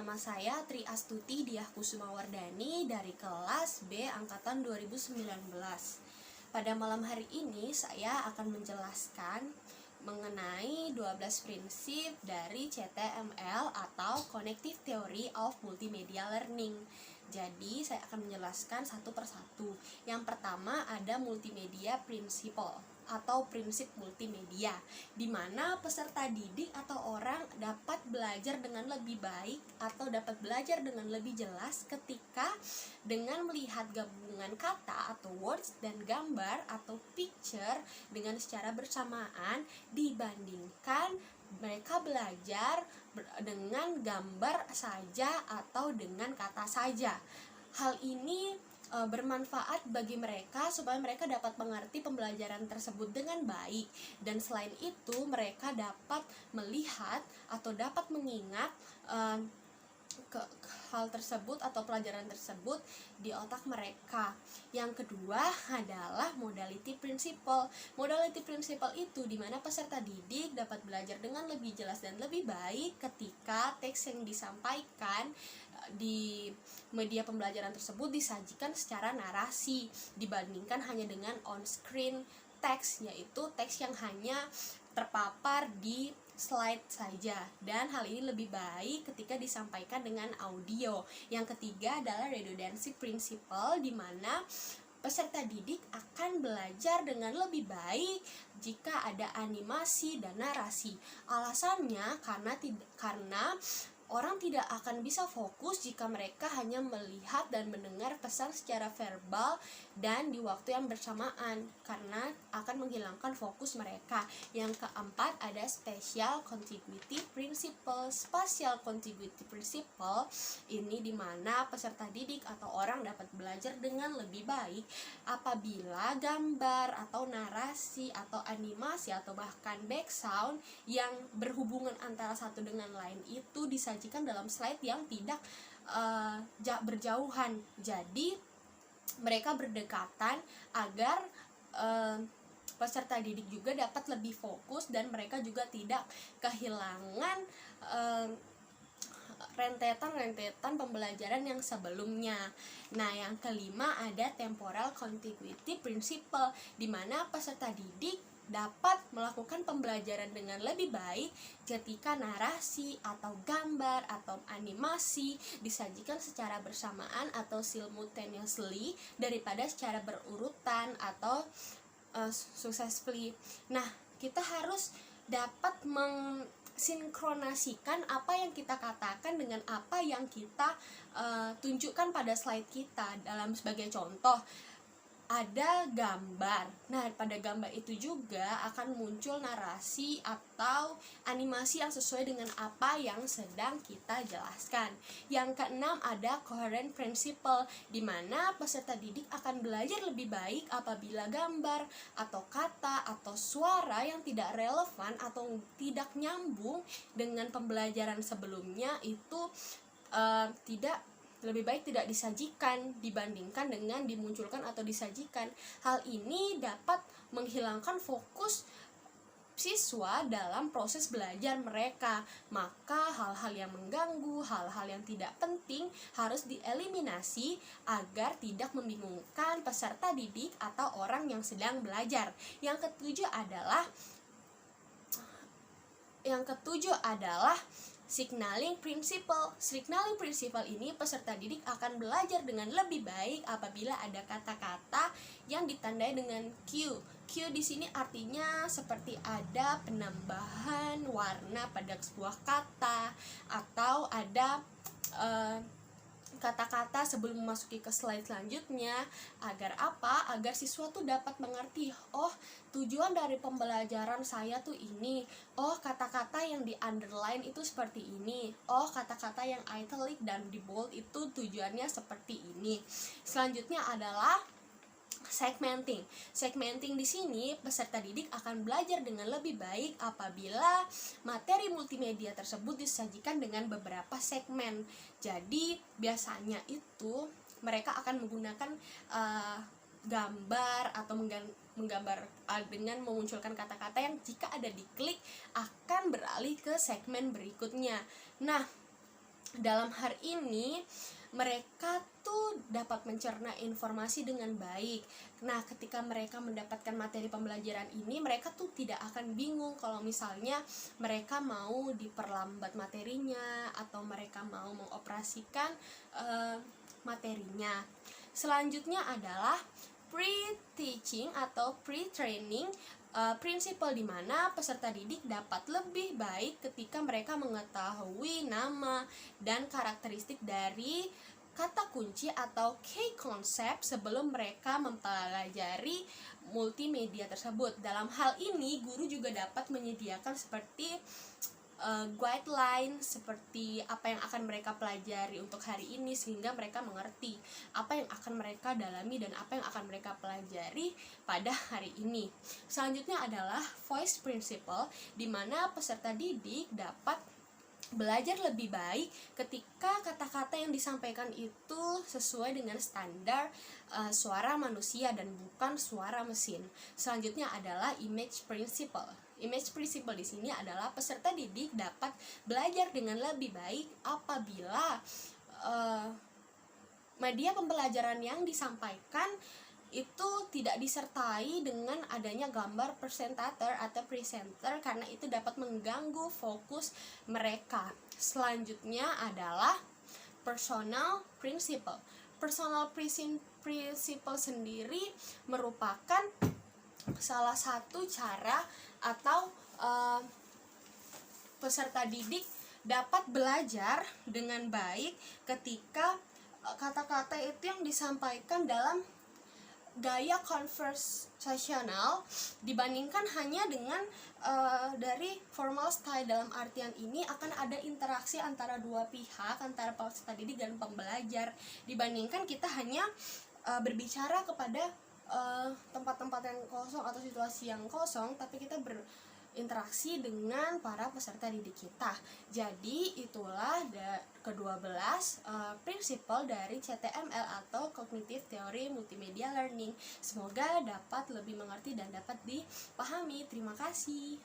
nama saya Tri Astuti Diah Kusumawardani dari kelas B Angkatan 2019. Pada malam hari ini saya akan menjelaskan mengenai 12 prinsip dari CTML atau Connective Theory of Multimedia Learning. Jadi saya akan menjelaskan satu persatu. Yang pertama ada multimedia principle atau prinsip multimedia, di mana peserta didik atau orang dapat belajar dengan lebih baik atau dapat belajar dengan lebih jelas ketika dengan melihat gabungan kata atau words dan gambar atau picture dengan secara bersamaan dibandingkan mereka belajar dengan gambar saja atau dengan kata saja. Hal ini bermanfaat bagi mereka supaya mereka dapat mengerti pembelajaran tersebut dengan baik, dan selain itu mereka dapat melihat atau dapat mengingat hal tersebut atau pelajaran tersebut di otak mereka. Yang kedua adalah modality principle. Modality principle itu di mana peserta didik dapat belajar dengan lebih jelas dan lebih baik ketika teks yang disampaikan di media pembelajaran tersebut disajikan secara narasi dibandingkan hanya dengan on-screen teks, yaitu teks yang hanya terpapar di slide saja, dan hal ini lebih baik ketika disampaikan dengan audio. Yang ketiga adalah redundancy principle, di mana peserta didik akan belajar dengan lebih baik jika ada animasi dan narasi. Alasannya karena orang tidak akan bisa fokus jika mereka hanya melihat dan mendengar pesan secara verbal dan di waktu yang bersamaan, karena akan menghilangkan fokus mereka. Yang keempat ada spatial contiguity principle. Spatial contiguity principle ini dimana peserta didik atau orang dapat belajar dengan lebih baik apabila gambar atau narasi atau animasi atau bahkan background yang berhubungan antara satu dengan lain itu disajikan dalam slide yang tidak berjauhan. Jadi mereka berdekatan agar peserta didik juga dapat lebih fokus dan mereka juga tidak kehilangan rentetan pembelajaran yang sebelumnya. Nah, yang kelima ada temporal contiguity principle, di mana peserta didik dapat melakukan pembelajaran dengan lebih baik ketika narasi atau gambar atau animasi disajikan secara bersamaan atau simultaneously daripada secara berurutan atau successfully. Nah, kita harus dapat sinkronasikan apa yang kita katakan dengan apa yang kita tunjukkan pada slide kita. Dalam sebagai contoh ada gambar. Nah, pada gambar itu juga akan muncul narasi atau animasi yang sesuai dengan apa yang sedang kita jelaskan. Yang keenam ada coherent principle, di mana peserta didik akan belajar lebih baik apabila gambar atau kata atau suara yang tidak relevan atau tidak nyambung dengan pembelajaran sebelumnya itu lebih baik tidak disajikan dibandingkan dengan dimunculkan atau disajikan. Hal ini dapat menghilangkan fokus siswa dalam proses belajar mereka. Maka hal-hal yang mengganggu, hal-hal yang tidak penting harus dieliminasi agar tidak membingungkan peserta didik atau orang yang sedang belajar. Yang ketujuh adalah signaling principle. Signaling principle ini peserta didik akan belajar dengan lebih baik apabila ada kata-kata yang ditandai dengan Q. Q di sini artinya seperti ada penambahan warna pada sebuah kata, atau ada kata-kata sebelum memasuki ke slide selanjutnya. Agar apa? Agar siswa tuh dapat mengerti, oh tujuan dari pembelajaran saya tuh ini, oh kata-kata yang di underline itu seperti ini, oh kata-kata yang italic dan di bold itu tujuannya seperti ini. Selanjutnya adalah segmenting. Segmenting di sini peserta didik akan belajar dengan lebih baik apabila materi multimedia tersebut disajikan dengan beberapa segmen. Jadi biasanya itu mereka akan menggunakan gambar atau menggambar dengan memunculkan kata-kata yang jika ada diklik akan beralih ke segmen berikutnya. Nah, Dalam hal ini mereka tuh dapat mencerna informasi dengan baik. Nah, ketika mereka mendapatkan materi pembelajaran ini, mereka tuh tidak akan bingung kalau misalnya mereka mau diperlambat materinya atau mereka mau mengoperasikan materinya. Selanjutnya adalah pre-teaching atau pre-training, prinsipal di mana peserta didik dapat lebih baik ketika mereka mengetahui nama dan karakteristik dari kata kunci atau key concept sebelum mereka mempelajari multimedia tersebut. Dalam hal ini, guru juga dapat menyediakan seperti guideline seperti apa yang akan mereka pelajari untuk hari ini, sehingga mereka mengerti apa yang akan mereka dalami dan apa yang akan mereka pelajari pada hari ini. Selanjutnya adalah voice principle, di mana peserta didik dapat belajar lebih baik ketika kata-kata yang disampaikan itu sesuai dengan standar suara manusia dan bukan suara mesin. Selanjutnya adalah image principle. Image principle di sini adalah peserta didik dapat belajar dengan lebih baik apabila media pembelajaran yang disampaikan itu tidak disertai dengan adanya gambar presentator atau presenter, karena itu dapat mengganggu fokus mereka. Selanjutnya adalah personal principle. Personal principle sendiri merupakan salah satu cara atau peserta didik dapat belajar dengan baik ketika kata-kata itu yang disampaikan dalam gaya konversasional dibandingkan hanya dengan dari formal style. Dalam artian ini akan ada interaksi antara dua pihak, antara peserta didik dan pembelajar, dibandingkan kita hanya berbicara kepada tempat-tempat yang kosong atau situasi yang kosong, tapi kita berinteraksi dengan para peserta didik kita. Jadi itulah ke-12 prinsipal dari CTML atau Cognitive Theory Multimedia Learning. Semoga dapat lebih mengerti dan dapat dipahami. Terima kasih.